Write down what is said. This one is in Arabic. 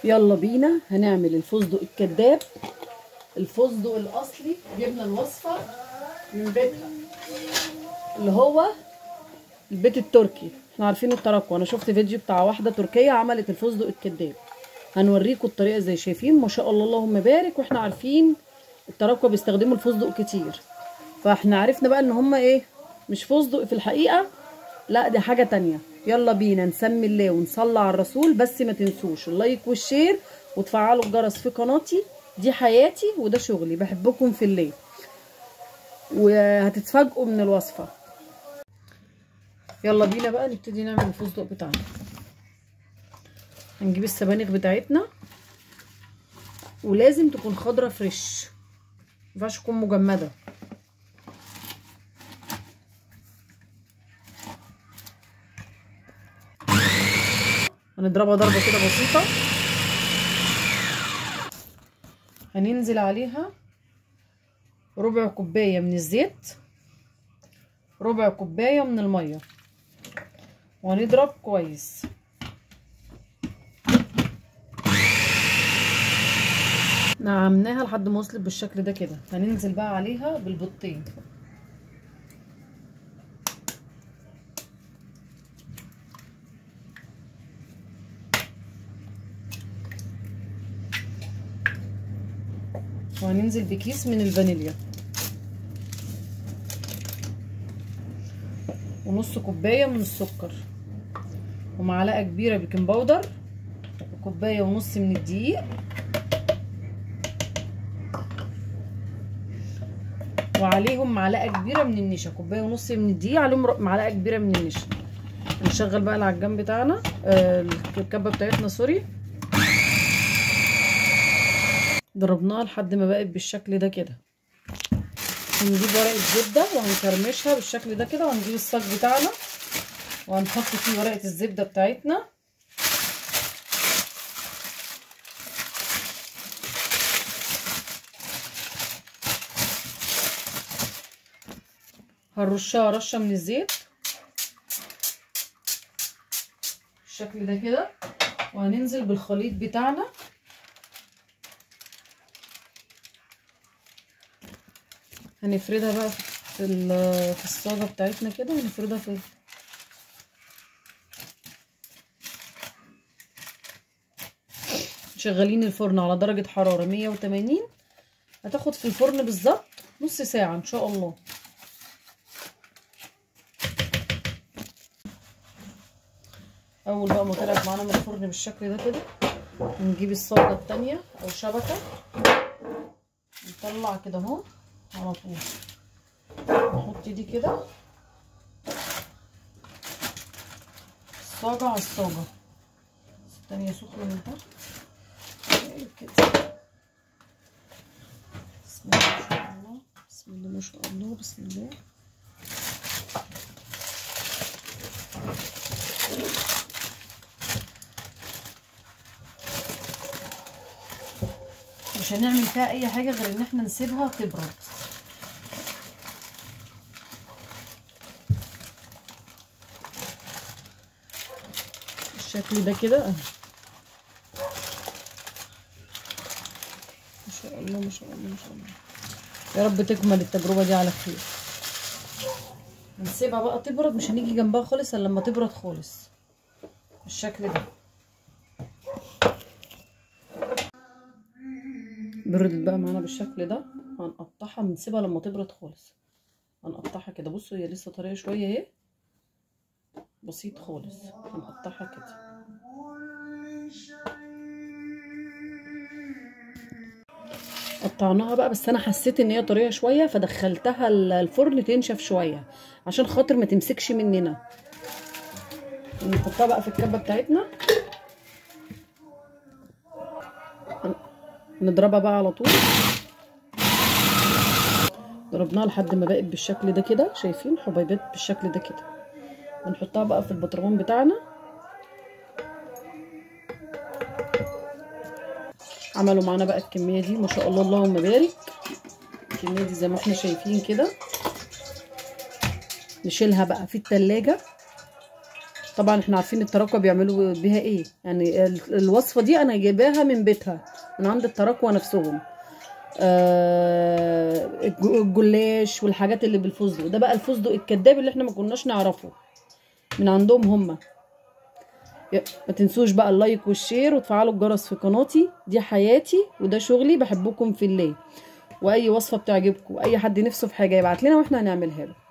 يلا بينا هنعمل الفستق الكداب. الفستق الاصلي جبنا الوصفه من بيتها اللي هو البيت التركي. احنا عارفين التراكوة، انا شفت فيديو بتاع واحده تركيه عملت الفستق الكداب، هنوريكم الطريقه زي شايفين ما شاء الله اللهم بارك. واحنا عارفين التراكوة بيستخدموا الفستق كتير، فاحنا عرفنا بقى ان هما ايه، مش فستق في الحقيقه، لا دي حاجه تانية. يلا بينا نسمي الله ونصلي على الرسول، بس ما تنسوش اللايك والشير وتفعلوا الجرس في قناتي، دي حياتي وده شغلي، بحبكم في الله وهتتفاجئوا من الوصفه. يلا بينا بقى نبتدي نعمل الفستق بتاعنا. هنجيب السبانخ بتاعتنا ولازم تكون خضره فريش، مينفعش تكون مجمده. هنضربها ضربه كده بسيطه. هننزل عليها ربع كوبايه من الزيت، ربع كوبايه من الميه، وهنضرب كويس. نعمناها لحد ما وصلت بالشكل ده كده. هننزل بقى عليها بالبيضتين، وهننزل بكيس من الفانيليا، ونص كوبايه من السكر، ومعلقه كبيره بيكنج باودر، وكوبايه ونص من الدقيق، وعليهم معلقه كبيره من النشا. كوبايه ونص من الدقيق عليهم معلقه كبيره من النشا. نشغل بقى العجان بتاعنا، الكبه بتاعتنا سوري. ضربناها لحد ما بقت بالشكل ده كده. هنجيب ورقه زبده وهنكرمشها بالشكل ده كده، وهنجيب الصاج بتاعنا وهنحط فيه ورقه الزبده بتاعتنا. هنرشها رشه من الزيت بالشكل ده كده، وهننزل بالخليط بتاعنا. هنفردها بقى في الصاجه بتاعتنا كده، هنفردها في شغالين الفرن على درجه حراره 180. هتاخد في الفرن بالظبط نص ساعه ان شاء الله. اول بقى ما طلعت معانا من الفرن بالشكل ده كده، نجيب الصاجه التانية او شبكه، نطلع كده اهو على طول، نحط دي كده الصاجه على الصاجه التانية سخنه من تحت كده. بسم الله ما شاء الله، بسم الله ما شاء الله، بسم الله. مش هنعمل فيها اي حاجه غير ان احنا نسيبها تبرد. بالشكل ده كده اهي. ما شاء الله ما شاء الله ما شاء الله. يا رب تكمل التجربه دي على خير. هنسيبها بقى تبرد، مش هنيجي جنبها خالص الا لما تبرد خالص بالشكل ده. بردت بقى معانا بالشكل ده. هنقطعها، بنسيبها لما تبرد خالص. هنقطعها كده، بصوا هي لسه طريه شويه اهي، بسيط خالص. هنقطعها كده. قطعناها بقى، بس انا حسيت ان هي طريه شويه فدخلتها الفرن تنشف شويه عشان خاطر ما تمسكش مننا. نحطها بقى في الكبه بتاعتنا، نضربها بقى على طول. ضربناها لحد ما بقت بالشكل ده كده، شايفين حبيبات بالشكل ده كده. هنحطها بقى في البطرمان بتاعنا. عملوا معانا بقى الكميه دي ما شاء الله اللهم بارك. الكميه دي زي ما احنا شايفين كده. نشيلها بقى في التلاجة طبعا احنا عارفين التراكوة بيعملوا بيها ايه. يعني الوصفة دي انا جايباها من بيتها، من عند التراكوة نفسهم. الجلاش والحاجات اللي بالفستق ده بقى الفستق الكداب اللي احنا ما كناش نعرفه من عندهم هما. ما تنسوش بقى اللايك والشير وتفعلوا الجرس في قناتي. دي حياتي وده شغلي، بحبكم في الله. واي وصفة بتعجبكم واي حد نفسه في حاجة يبعت لنا واحنا هنعملها له.